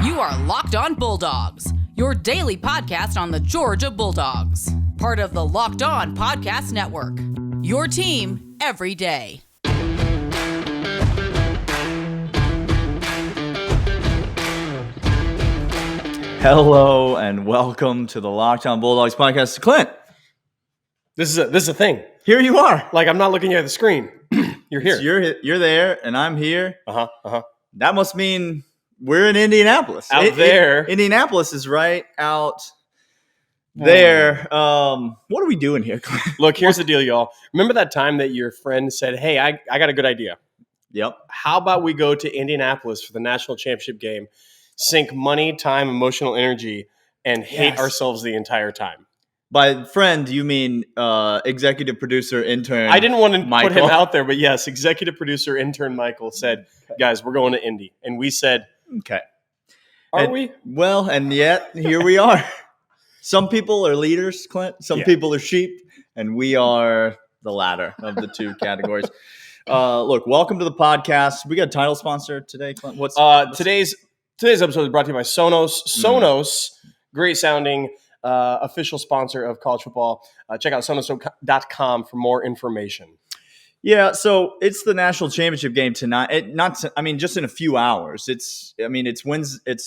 You are Locked On Bulldogs, your daily podcast on the Georgia Bulldogs. Part of the Locked On Podcast Network, your team every day. Hello and welcome to the Locked On Bulldogs podcast. Clint, This is a thing. here you are. Like, I'm not looking at the screen. You're here. You're there, and I'm here. Uh-huh. That must mean we're in Indianapolis. There. Indianapolis is right out there. What are we doing here, Clint? Look, here's the deal, y'all. Remember that time that your friend said, hey, I got a good idea. Yep. How about we go to Indianapolis for the national championship game, sink money, time, emotional energy, and hate ourselves the entire time? By friend, you mean executive producer, intern I didn't want to Michael. put him out there, but yes, executive producer, intern Michael said, guys, we're going to Indy. And we said, Okay. are we? Well, and yet here we are. Some people are leaders, Clint. Some people are sheep, and we are the latter of the two categories. Look, welcome to the podcast. We got a title sponsor today, Clint. What's today's episode is brought to you by Sonos. Sonos, great sounding official sponsor of college football. Check out Sonos.com for more information. Yeah, so it's the national championship game tonight. Just in a few hours. It's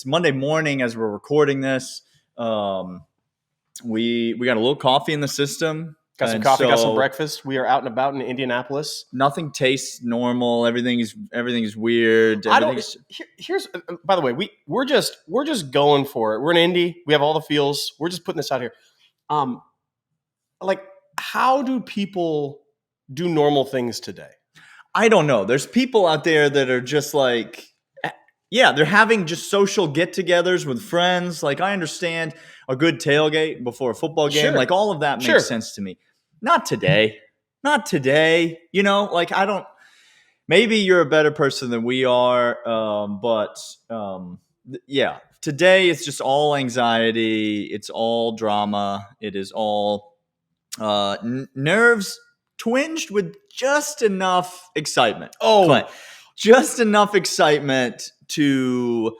Monday morning as we're recording this. We got a little coffee in the system. Got some coffee, got some breakfast. We are out and about in Indianapolis. Nothing tastes normal. Everything is weird. Here's by the way, we're just going for it. We're in Indy. We have all the feels. We're just putting this out here. Like, how do people do normal things today? I don't know. There's people out there that are just like, they're having just social get-togethers with friends. Like, I understand a good tailgate before a football game. Sure. Like, all of that makes sense to me. Not today. You know, like, maybe you're a better person than we are. Today it's just all anxiety. It's all drama. It is all nerves twinged with just enough excitement. Clint, just enough excitement to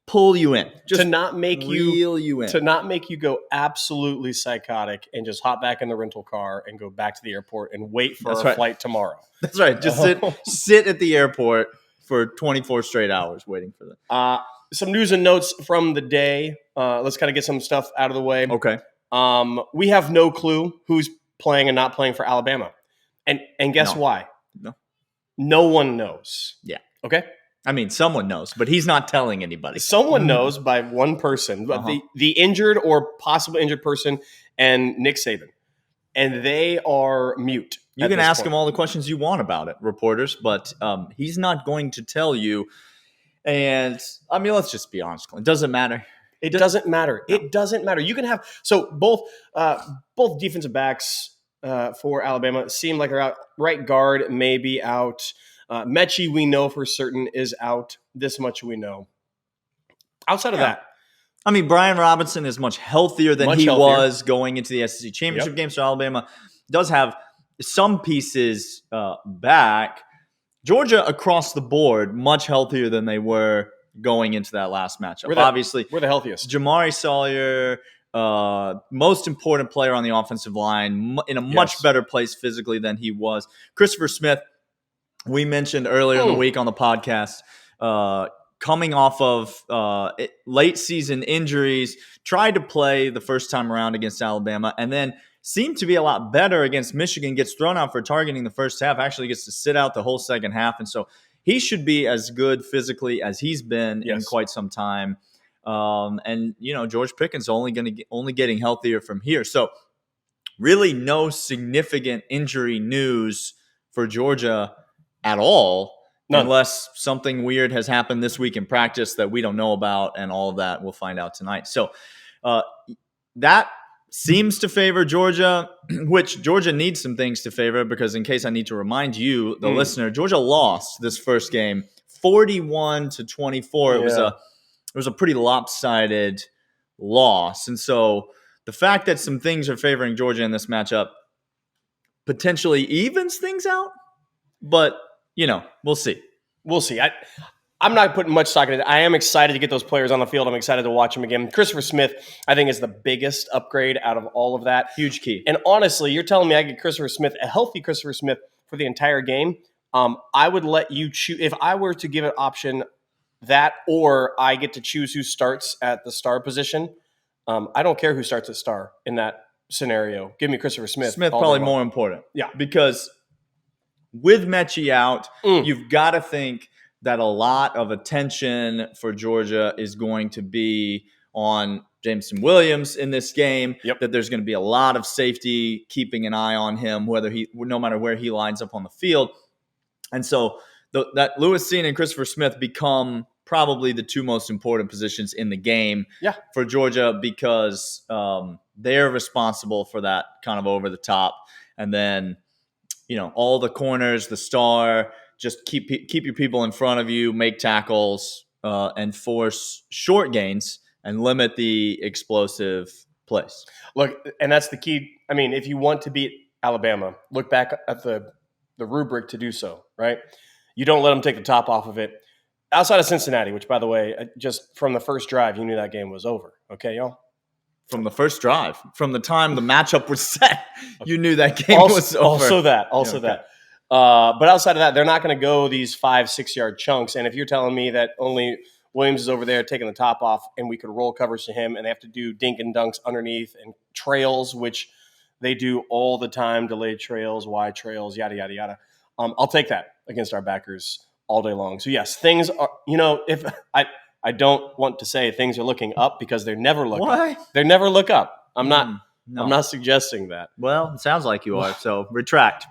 pull you in, just to not make reel you in, to not make you go absolutely psychotic and just hop back in the rental car and go back to the airport and wait for our flight tomorrow. That's right. Just sit at the airport for 24 straight hours waiting for them. Some news and notes from the day. Let's kind of get some stuff out of the way. Okay. We have no clue who's playing and not playing for Alabama. And guess why? No one knows. Yeah. Okay. I mean, someone knows, but he's not telling anybody. Someone knows by one person, but the injured or possibly injured person and Nick Saban. And they are mute. You can ask him all the questions you want about it, reporters, but he's not going to tell you. And, I mean, let's just be honest. It doesn't matter. It doesn't matter. No. It doesn't matter. You can have – so both defensive backs for Alabama seem like they're out. Right guard may be out. Mechie, we know for certain, is out. This much we know. Outside of that. I mean, Brian Robinson is much healthier than he was going into the SEC championship game. So Alabama does have some pieces back. Georgia, across the board, much healthier than they were going into that last matchup. Obviously, we're the healthiest. Jamari Sawyer, most important player on the offensive line, in a much better place physically than he was. Christopher Smith, we mentioned earlier in the week on the podcast, coming off of late season injuries, tried to play the first time around against Alabama, and then seemed to be a lot better against Michigan, gets thrown out for targeting the first half, actually gets to sit out the whole second half. And so he should be as good physically as he's been in quite some time. And, you know, George Pickens only getting healthier from here. So really no significant injury news for Georgia at all. None. Unless something weird has happened this week in practice that we don't know about, and all of that we'll find out tonight. So that seems to favor Georgia, which Georgia needs some things to favor, because in case I need to remind you, the listener, Georgia lost this first game 41-24. It was a pretty lopsided loss. And so the fact that some things are favoring Georgia in this matchup potentially evens things out, but you know, we'll see. We'll see. I'm not putting much stock in it. I am excited to get those players on the field. I'm excited to watch them again. Christopher Smith, I think, is the biggest upgrade out of all of that. Huge key. And honestly, you're telling me I get Christopher Smith, a healthy Christopher Smith, for the entire game. I would let you choose. If I were to give an option, that or I get to choose who starts at the star position, I don't care who starts at star in that scenario. Give me Christopher Smith. Smith probably more important. Yeah. Because with Mechie out, you've got to think that a lot of attention for Georgia is going to be on Jameson Williams in this game, that there's going to be a lot of safety keeping an eye on him, no matter where he lines up on the field. And so that Lewis Cine and Christopher Smith become probably the two most important positions in the game for Georgia, because they're responsible for that kind of over the top. And then, all the corners, the star, just keep your people in front of you, make tackles, and force short gains and limit the explosive plays. Look, and that's the key. I mean, if you want to beat Alabama, look back at the rubric to do so, right? You don't let them take the top off of it. Outside of Cincinnati, which, by the way, just from the first drive, you knew that game was over. Okay, y'all? From the first drive, from the time the matchup was set, you knew that game was over. Also that. But outside of that, they're not going to go these 5-6 yard chunks. And if you're telling me that only Williams is over there taking the top off and we could roll coverage to him and they have to do dink and dunks underneath and trails, which they do all the time, delayed trails, wide trails, yada, yada, yada. I'll take that against our backers all day long. So, yes, things are, if I don't want to say things are looking up, because they never look up. They never look up. I'm not suggesting that. Well, it sounds like you are. So retract.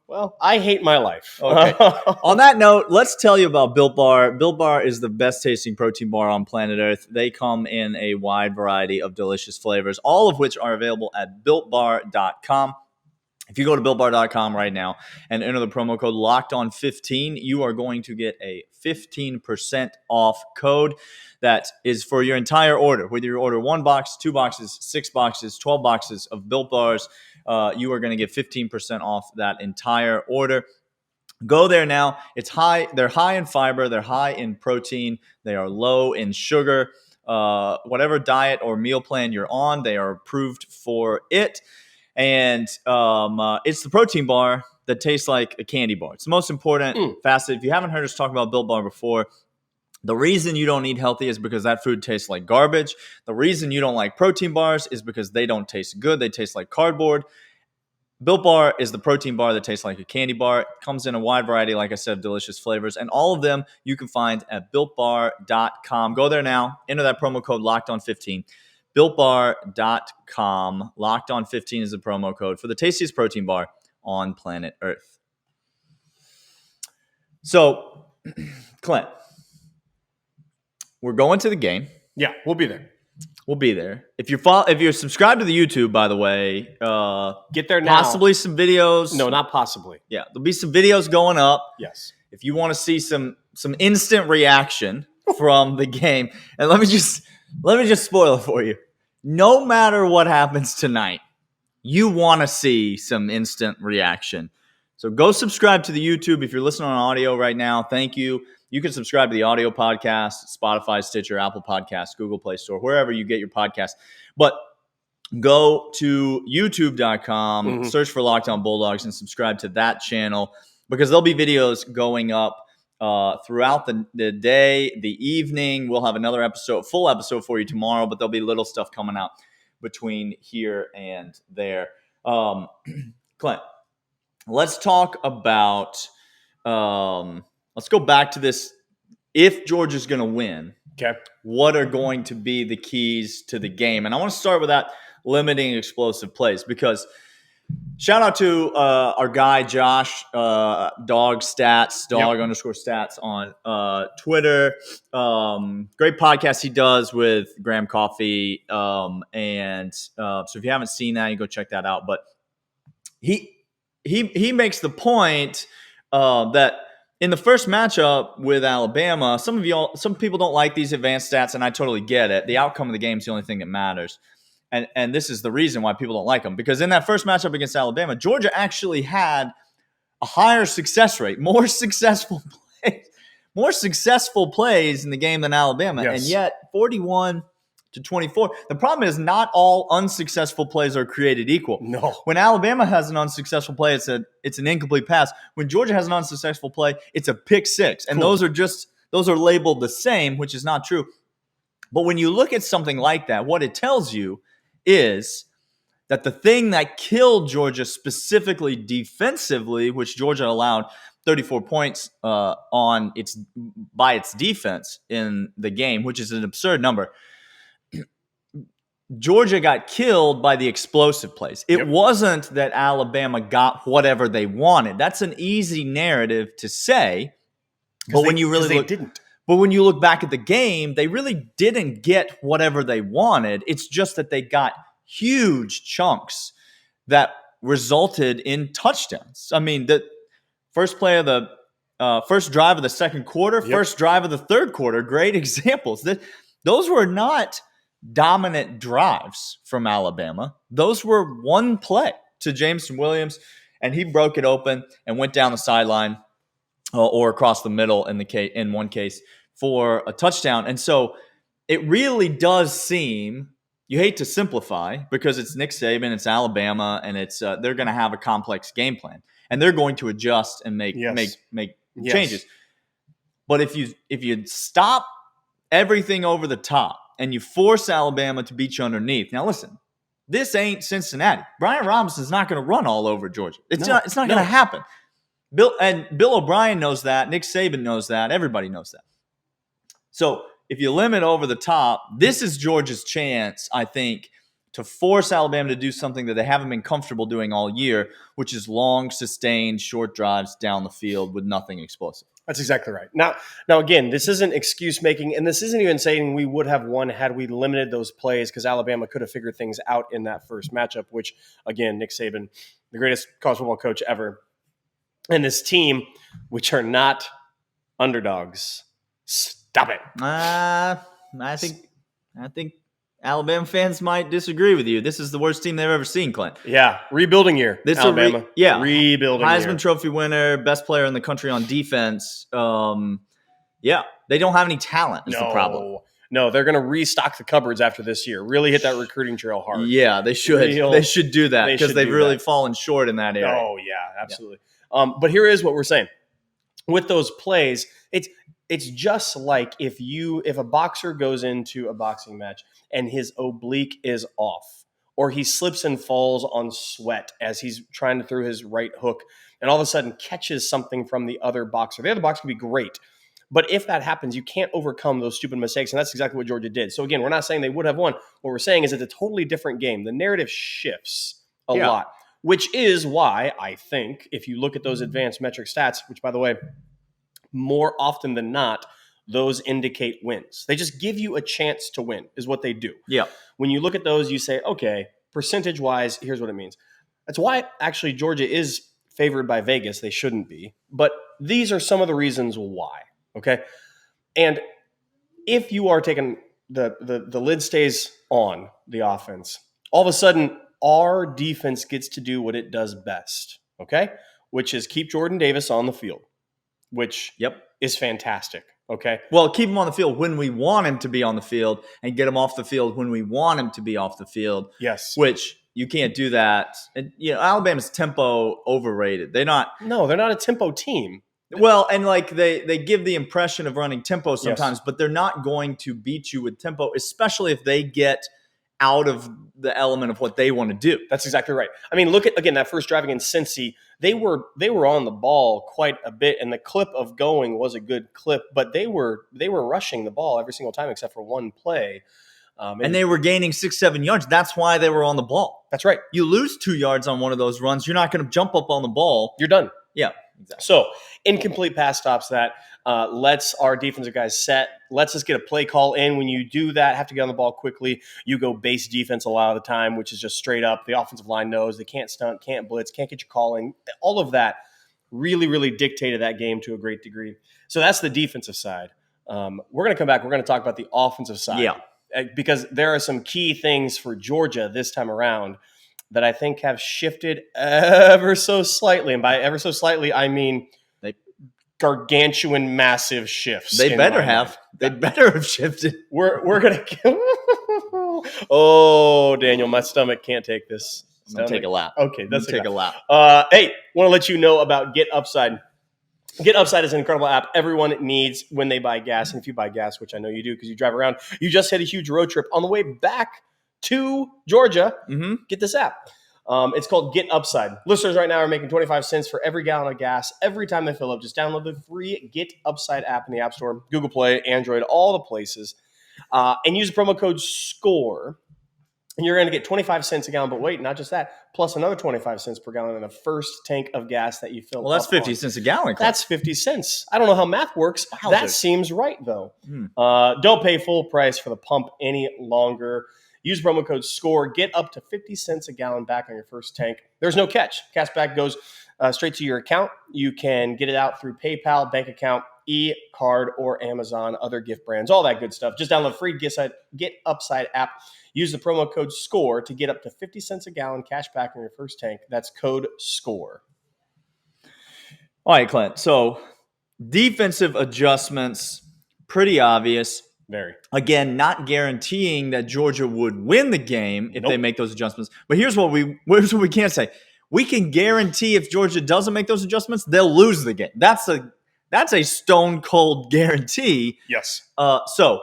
Well, I hate my life. Okay. On that note, let's tell you about Built Bar. Built Bar is the best tasting protein bar on planet Earth. They come in a wide variety of delicious flavors, all of which are available at BuiltBar.com. If you go to BuiltBar.com right now and enter the promo code LOCKEDON15, you are going to get a 15% off code that is for your entire order. Whether you order 1 box, 2 boxes, 6 boxes, 12 boxes of Built Bars, you are going to get 15% off that entire order. Go there now. They're high in fiber. They're high in protein. They are low in sugar. Whatever diet or meal plan you're on, they are approved for it. And it's the protein bar that tastes like a candy bar. It's the most important facet. If you haven't heard us talk about Built Bar before, the reason you don't eat healthy is because that food tastes like garbage. The reason you don't like protein bars is because they don't taste good. They taste like cardboard. Built Bar is the protein bar that tastes like a candy bar. It comes in a wide variety, like I said, of delicious flavors. And all of them you can find at BuiltBar.com. Go there now. Enter that promo code LOCKEDON15. BuiltBar.com. LOCKEDON15 is the promo code for the tastiest protein bar on planet Earth. So, Clint, we're going to the game. Yeah, we'll be there. We'll be there. If you're subscribed to the YouTube, by the way, get there now. Possibly some videos. No, not possibly. Yeah, there'll be some videos going up. Yes. If you want to see some instant reaction from the game, and let me just spoil it for you. No matter what happens tonight, you want to see some instant reaction. So go subscribe to the YouTube. If you're listening on audio right now, thank you. You can subscribe to the audio podcast, Spotify, Stitcher, Apple Podcasts, Google Play Store, wherever you get your podcast. But go to youtube.com, search for Locked On Bulldogs, and subscribe to that channel, because there'll be videos going up throughout the day, the evening. We'll have another full episode for you tomorrow, but there'll be little stuff coming out between here and there. Clint, let's talk about let's go back to this. If Georgia's going to win, what are going to be the keys to the game? And I want to start with that limiting explosive plays, because shout out to our guy, Josh, Dawgs Stats, _stats on Twitter. Great podcast he does with Graham Coffee. So if you haven't seen that, you go check that out. But he makes the point that in the first matchup with Alabama, some people don't like these advanced stats, and I totally get it. The outcome of the game is the only thing that matters. And this is the reason why people don't like them. Because in that first matchup against Alabama, Georgia actually had a higher success rate, more successful plays, more successful plays in the game than Alabama, Yes. and yet 41-24. The problem is not all unsuccessful plays are created equal. No. When Alabama has an unsuccessful play, it's an incomplete pass. When Georgia has an unsuccessful play, it's a pick six. And Cool. those are labeled the same, which is not true. But when you look at something like that, what it tells you is that the thing that killed Georgia specifically defensively, which Georgia allowed 34 points by its defense in the game, which is an absurd number. Georgia got killed by the explosive plays. It wasn't that Alabama got whatever they wanted. That's an easy narrative to say, but when you look back at the game, they really didn't get whatever they wanted. It's just that they got huge chunks that resulted in touchdowns. I mean, the first drive of the second quarter, first drive of the third quarter, great examples. Those were not dominant drives from Alabama. Those were one play to Jameson Williams, and he broke it open and went down the sideline or across the middle in one case for a touchdown. And so it really does seem, you hate to simplify because it's Nick Saban, it's Alabama, and it's they're going to have a complex game plan, and they're going to adjust and make changes. But if you stop everything over the top and you force Alabama to beat you underneath. Now, listen, this ain't Cincinnati. Brian Robinson's not going to run all over Georgia. It's not going to happen. Bill O'Brien knows that. Nick Saban knows that. Everybody knows that. So if you limit over the top, this is Georgia's chance, I think, to force Alabama to do something that they haven't been comfortable doing all year, which is long, sustained, short drives down the field with nothing explosive. That's exactly right. Now, again, this isn't excuse making, and this isn't even saying we would have won had we limited those plays because Alabama could have figured things out in that first matchup, which, again, Nick Saban, the greatest college football coach ever, and this team, which are not underdogs. Stop it. I think Alabama fans might disagree with you. This is the worst team they've ever seen, Clint. Yeah, rebuilding year. Alabama. Rebuilding Heisman year. Trophy winner, best player in the country on defense. They don't have any talent is the problem. No, they're going to restock the cupboards after this year. Really hit that recruiting trail hard. Yeah, they should. They should do that because they've really fallen short in that area. Oh, yeah, absolutely. Yeah. But here is what we're saying. With those plays, it's just like if a boxer goes into a boxing match and his oblique is off, or he slips and falls on sweat as he's trying to throw his right hook, and all of a sudden catches something from the other boxer. The other boxer can be great, but if that happens, you can't overcome those stupid mistakes, and that's exactly what Georgia did. So again, we're not saying they would have won. What we're saying is it's a totally different game. The narrative shifts a lot, which is why I think if you look at those advanced metric stats, which by the way, more often than not, those indicate wins. They just give you a chance to win is what they do. Yeah. When you look at those, you say, okay, percentage-wise, here's what it means. That's why actually Georgia is favored by Vegas. They shouldn't be. But these are some of the reasons why, okay? And if you are taking the lid stays on the offense, all of a sudden our defense gets to do what it does best, okay? Which is keep Jordan Davis on the field. Which is fantastic, okay? Well, keep him on the field when we want him to be on the field and get him off the field when we want him to be off the field. Yes. Which you can't do that. And, Alabama's tempo overrated. They're not a tempo team. Well, and they give the impression of running tempo sometimes, but they're not going to beat you with tempo, especially if they get out of the element of what they want to do. That's exactly right. I mean, look at, again, that first drive against Cincy. They were on the ball quite a bit, and the clip of going was a good clip, but they were rushing the ball every single time except for one play. And they were gaining 6-7 yards. That's why they were on the ball. That's right. You lose 2 yards on one of those runs, you're not going to jump up on the ball. You're done. Yeah, exactly. So incomplete pass stops that lets our defensive guys set, lets us get a play call in. When you do that, have to get on the ball quickly. You go base defense a lot of the time, which is just straight up. The offensive line knows they can't stunt, can't blitz, can't get you calling. All of that really, really dictated that game to a great degree. So that's the defensive side. We're going to come back. We're going to talk about the offensive side. Yeah. Because there are some key things for Georgia this time around that I think have shifted ever so slightly. And by ever so slightly, I mean gargantuan, massive shifts. They better have. They better have shifted. We're gonna. Oh, Daniel, my stomach can't take this. I'm gonna take a lap. Okay, that's take a lap. Hey, want to let you know about Get Upside. Get Upside is an incredible app everyone needs when they buy gas. And if you buy gas, which I know you do because you drive around, you just had a huge road trip on the way back to Georgia. Get this app. It's called Get Upside. Listeners right now are making 25 cents for every gallon of gas every time they fill up. Just download the free Get Upside app in the App Store, Google Play, Android, all the places, and use the promo code SCORE. And you're going to get 25 cents a gallon. But wait, not just that, plus another 25 cents per gallon in the first tank of gas that you fill. Well, that's 50 cents a gallon. That's 50 cents. I don't know how math works. That seems right, though. Don't pay full price for the pump any longer. Use promo code SCORE. Get up to 50 cents a gallon back on your first tank. There's no catch. Cashback goes straight to your account. You can get it out through PayPal, bank account, e-card, or Amazon, other gift brands, all that good stuff. Just download the free Get Upside app. Use the promo code SCORE to get up to 50 cents a gallon cash back on your first tank. That's code SCORE. All right, Clint. So defensive adjustments, pretty obvious. Very. Again, not guaranteeing that Georgia would win the game if they make those adjustments. But here's what we can't say. We can guarantee if Georgia doesn't make those adjustments, they'll lose the game. That's a stone cold guarantee. Yes. So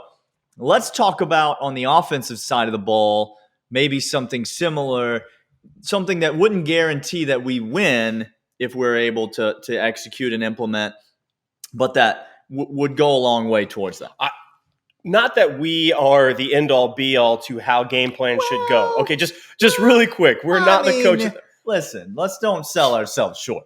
let's talk about on the offensive side of the ball, maybe something similar, something that wouldn't guarantee that we win if we're able to execute and implement, but that would go a long way towards that. Not that we are the end-all, be-all to how game plans should go. Okay, just really quick. We're not the coach. Listen, let's don't sell ourselves short.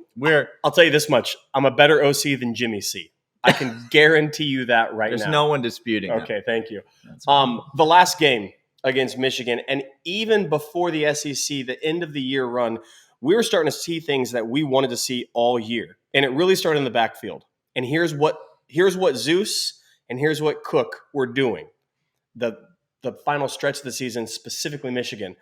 I'll tell you this much. I'm a better OC than Jimmy C. I can guarantee you that right now. There's no one disputing that. Okay, thank you. The last game against Michigan, and even before the SEC, the end of the year run, we were starting to see things that we wanted to see all year. And it really started in the backfield. And here's what Zeus and here's what Cook were doing. The final stretch of the season, specifically Michigan,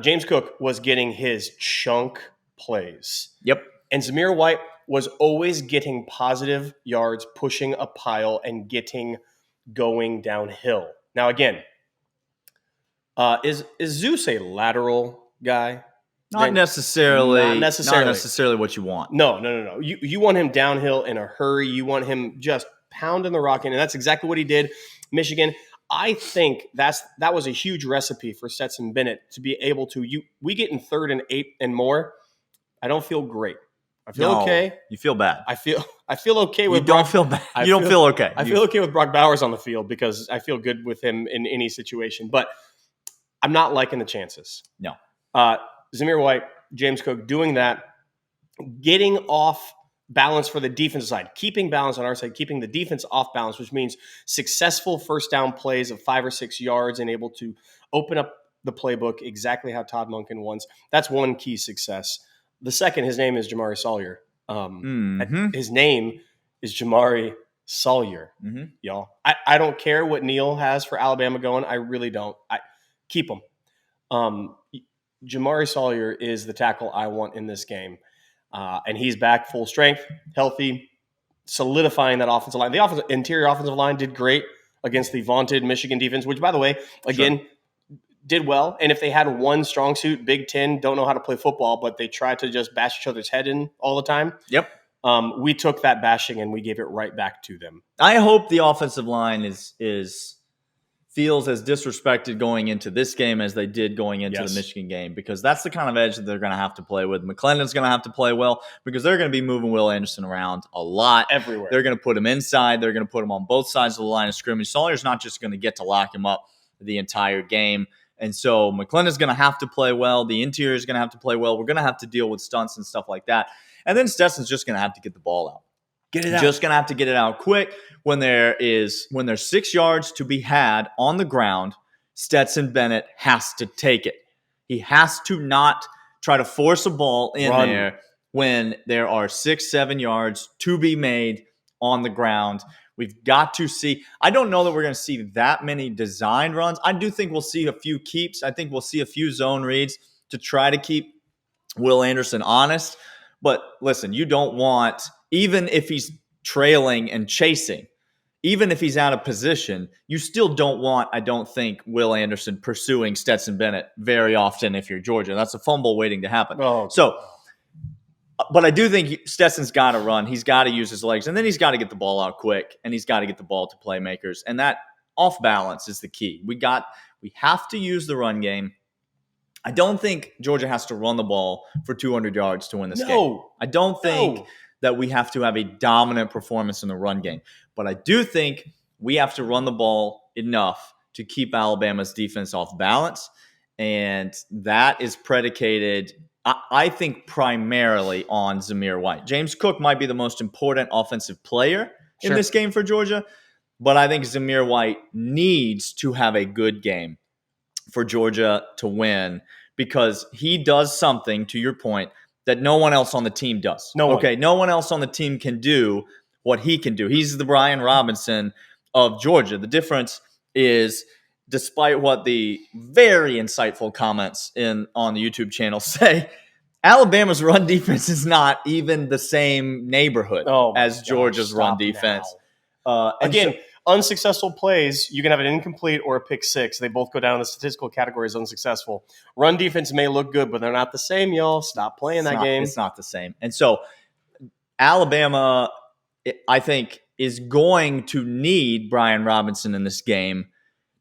James Cook was getting his chunk plays. Yep. And Zamir White was always getting positive yards, pushing a pile, and going downhill. Now, again, is Zeus a lateral guy? Not necessarily what you want. No. You want him downhill in a hurry. You want him just pounding the rock in, and that's exactly what he did. Michigan, I think that was a huge recipe for Stetson Bennett to be able to. We get in 3rd and 8 and more. I don't feel great. I feel okay. You feel bad. I feel okay with. You don't feel bad. You don't feel okay. I feel okay with Brock Bowers on the field because I feel good with him in any situation. But I'm not liking the chances. No. Zamir White, James Cook doing that, getting off balance for the defensive side, keeping balance on our side, keeping the defense off balance, which means successful first down plays of 5 or 6 yards and able to open up the playbook exactly how Todd Monken wants. That's one key success. The second, his name is Jamari Sawyer. His name is Jamari Sawyer, y'all. I don't care what Neil has for Alabama going. I really don't. Keep him. Jamari Sawyer is the tackle I want in this game. And he's back full strength, healthy, solidifying that offensive line. The interior offensive line did great against the vaunted Michigan defense, which, by the way, again, did well. And if they had one strong suit, Big Ten, don't know how to play football, but they tried to just bash each other's head in all the time. Yep. We took that bashing and we gave it right back to them. I hope the offensive line feels as disrespected going into this game as they did going into the Michigan game, because that's the kind of edge that they're going to have to play with. McClendon's going to have to play well because they're going to be moving Will Anderson around a lot. Everywhere. They're going to put him inside. They're going to put him on both sides of the line of scrimmage. Sawyer's not just going to get to lock him up the entire game. And so McClendon's going to have to play well. The interior is going to have to play well. We're going to have to deal with stunts and stuff like that. And then Stetson's just going to have to get the ball out. Just going to have to get it out quick. When there's 6 yards to be had on the ground, Stetson Bennett has to take it. He has to not try to force a ball in there when there are 6-7 yards to be made on the ground. We've got to see. I don't know that we're going to see that many designed runs. I do think we'll see a few keeps. I think we'll see a few zone reads to try to keep Will Anderson honest. But listen, you don't want, even if he's trailing and chasing. Even if he's out of position, you still don't want, I don't think, Will Anderson pursuing Stetson Bennett very often if you're Georgia. That's a fumble waiting to happen. But I do think Stetson's got to run. He's got to use his legs, and then he's got to get the ball out quick, and he's got to get the ball to playmakers. And that off balance is the key. We have to use the run game. I don't think Georgia has to run the ball for 200 yards to win this game. I don't think that we have to have a dominant performance in the run game. But I do think we have to run the ball enough to keep Alabama's defense off balance. And that is predicated, I think, primarily on Zamir White. James Cook might be the most important offensive player in this game for Georgia. But I think Zamir White needs to have a good game for Georgia to win, because he does something, to your point, that no one else on the team does. No one else on the team can do what he can do. He's the Brian Robinson of Georgia. The difference is, despite what the very insightful comments on the YouTube channel say, Alabama's run defense is not even the same neighborhood as Georgia's run defense. Again, unsuccessful plays, you can have an incomplete or a pick six. They both go down in the statistical category as unsuccessful. Run defense may look good, but they're not the same, y'all. Stop playing that game. It's not the same. And so Alabama, I think, is going to need Brian Robinson in this game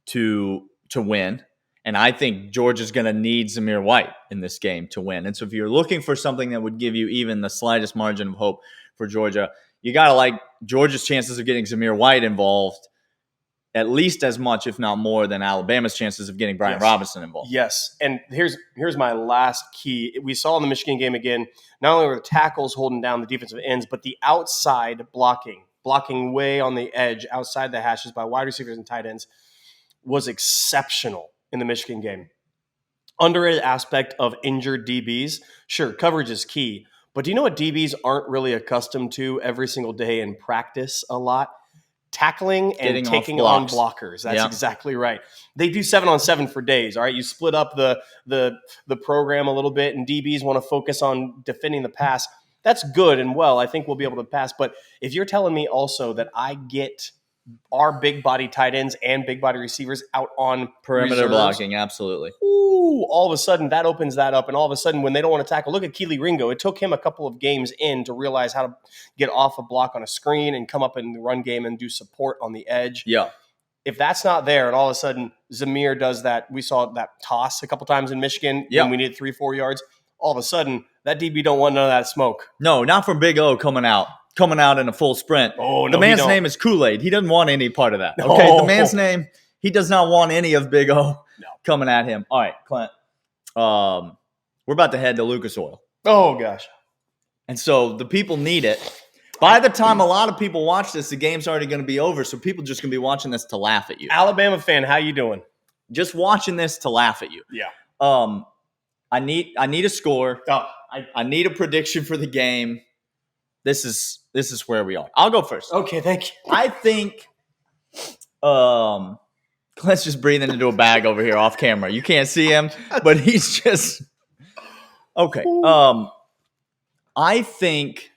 to win. And I think Georgia's going to need Zamir White in this game to win. And so if you're looking for something that would give you even the slightest margin of hope for Georgia, you got to like Georgia's chances of getting Zamir White involved at least as much, if not more, than Alabama's chances of getting Brian Robinson involved. Yes. And here's my last key. We saw in the Michigan game again, not only were the tackles holding down the defensive ends, but the outside blocking way on the edge, outside the hashes by wide receivers and tight ends, was exceptional in the Michigan game. Underrated aspect of injured DBs. Sure, coverage is key. But do you know what DBs aren't really accustomed to every single day in practice a lot? Tackling and taking on blockers. That's exactly right. They do 7-on-7 for days. All right, you split up the program a little bit, and DBs want to focus on defending the pass. That's good and well. I think we'll be able to pass. But if you're telling me also that I get our big body tight ends and big body receivers out on perimeter blocking, absolutely. Ooh, all of a sudden that opens that up, and all of a sudden when they don't want to tackle, look at Keely Ringo. It took him a couple of games in to realize how to get off a block on a screen and come up in the run game and do support on the edge. Yeah. If that's not there, and all of a sudden Zamir does that, we saw that toss a couple times in Michigan when we needed 3-4 yards. All of a sudden that DB don't want none of that smoke. No, not from Big O coming out in a full sprint. Oh, no, the man's name is Kool-Aid. He doesn't want any part of that. Okay, the man's name, he does not want any of Big O coming at him. All right, Clint, we're about to head to Lucas Oil. Oh, gosh. And so the people need it. By the time a lot of people watch this, the game's already going to be over, so people just going to be watching this to laugh at you. Alabama fan, how you doing? Just watching this to laugh at you. Yeah. I need a score. I need a prediction for the game. This is where we are. I'll go first. Okay, thank you. I think Clint's just breathing into a bag over here off camera. You can't see him, but he's just okay. I think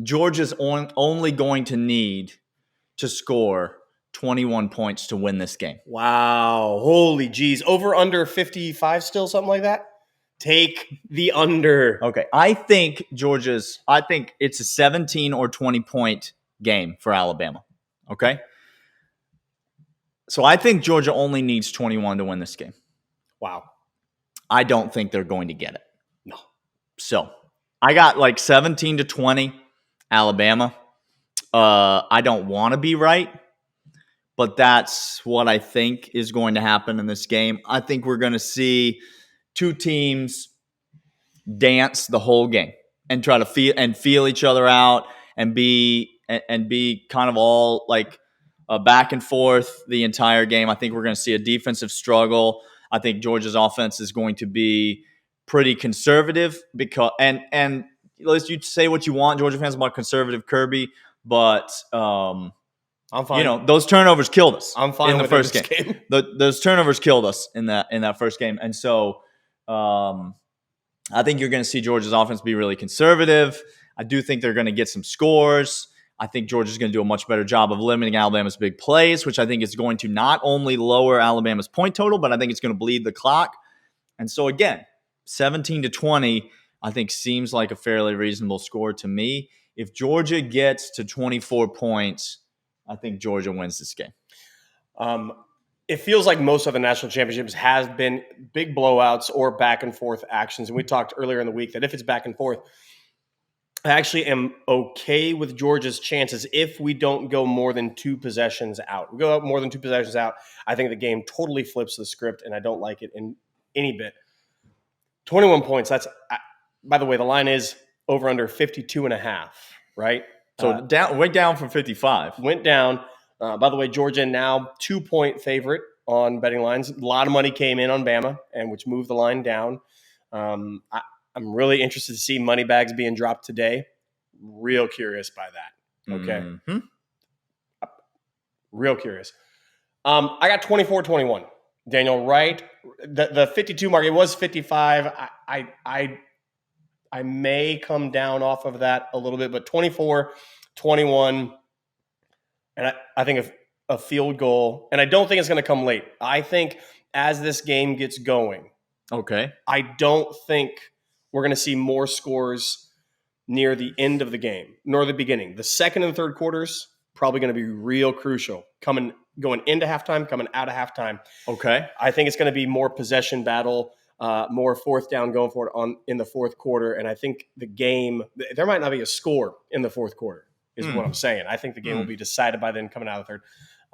Georgia's only going to need to score 21 points to win this game. Wow. Holy geez. Over under 55 still, something like that? Take the under. Okay. I think it's a 17 or 20 point game for Alabama. Okay. So I think Georgia only needs 21 to win this game. Wow. I don't think they're going to get it. No. So I got like 17-20 Alabama. I don't want to be right, but that's what I think is going to happen in this game. I think we're going to see two teams dance the whole game and try to feel each other out and be kind of all like back and forth the entire game. I think we're going to see a defensive struggle. I think Georgia's offense is going to be pretty conservative because and you say what you want, Georgia fans, about conservative Kirby, but I'm fine. You know, those turnovers killed us. I'm fine in the with first this game. Those turnovers killed us in that first game, and so I think you're going to see Georgia's offense be really conservative. I do think they're going to get some scores. I think Georgia's going to do a much better job of limiting Alabama's big plays, which I think is going to not only lower Alabama's point total, but I think it's going to bleed the clock. And so, again, 17-20, I think seems like a fairly reasonable score to me. If Georgia gets to 24 points, I think Georgia wins this game. It feels like most of the national championships has been big blowouts or back and forth actions. And we talked earlier in the week that if it's back and forth, I actually am okay with Georgia's chances if we don't go more than 2 possessions out. We go out more than 2 possessions out, I think the game totally flips the script, and I don't like it in any bit. 21 points. That's, by the way, the line is over under 52.5, right? So went down from 55. Went down. By the way, Georgia now 2-point favorite on betting lines. A lot of money came in on Bama, and which moved the line down. I'm really interested to see money bags being dropped today. Real curious by that. Okay. Mm-hmm. Real curious. I got 24-21. Daniel, right? The 52 mark, it was 55. I may come down off of that a little bit, but 24-21. And I think a field goal, and I don't think it's going to come late. I think as this game gets going, okay, I don't think we're going to see more scores near the end of the game, nor the beginning. The second and third quarters probably going to be real crucial. Going into halftime, coming out of halftime. Okay, I think it's going to be more possession battle, more fourth down going for it in the fourth quarter. And I think the game, there might not be a score in the fourth quarter. Is what I'm saying. I think the game will be decided by then coming out of the third.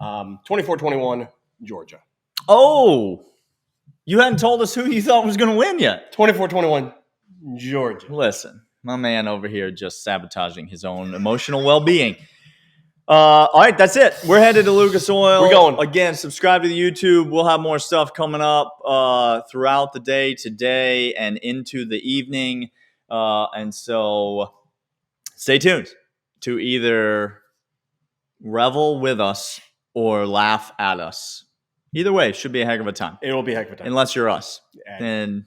24-21, Georgia. Oh, you hadn't told us who you thought was going to win yet. 24-21, Georgia. Listen, my man over here just sabotaging his own emotional well-being. All right, that's it. We're headed to Lucas Oil. We're going. Again, subscribe to the YouTube. We'll have more stuff coming up throughout the day today and into the evening. And so stay tuned to either revel with us or laugh at us. Either way, should be a heck of a time. It will be a heck of a time. Unless you're us. Then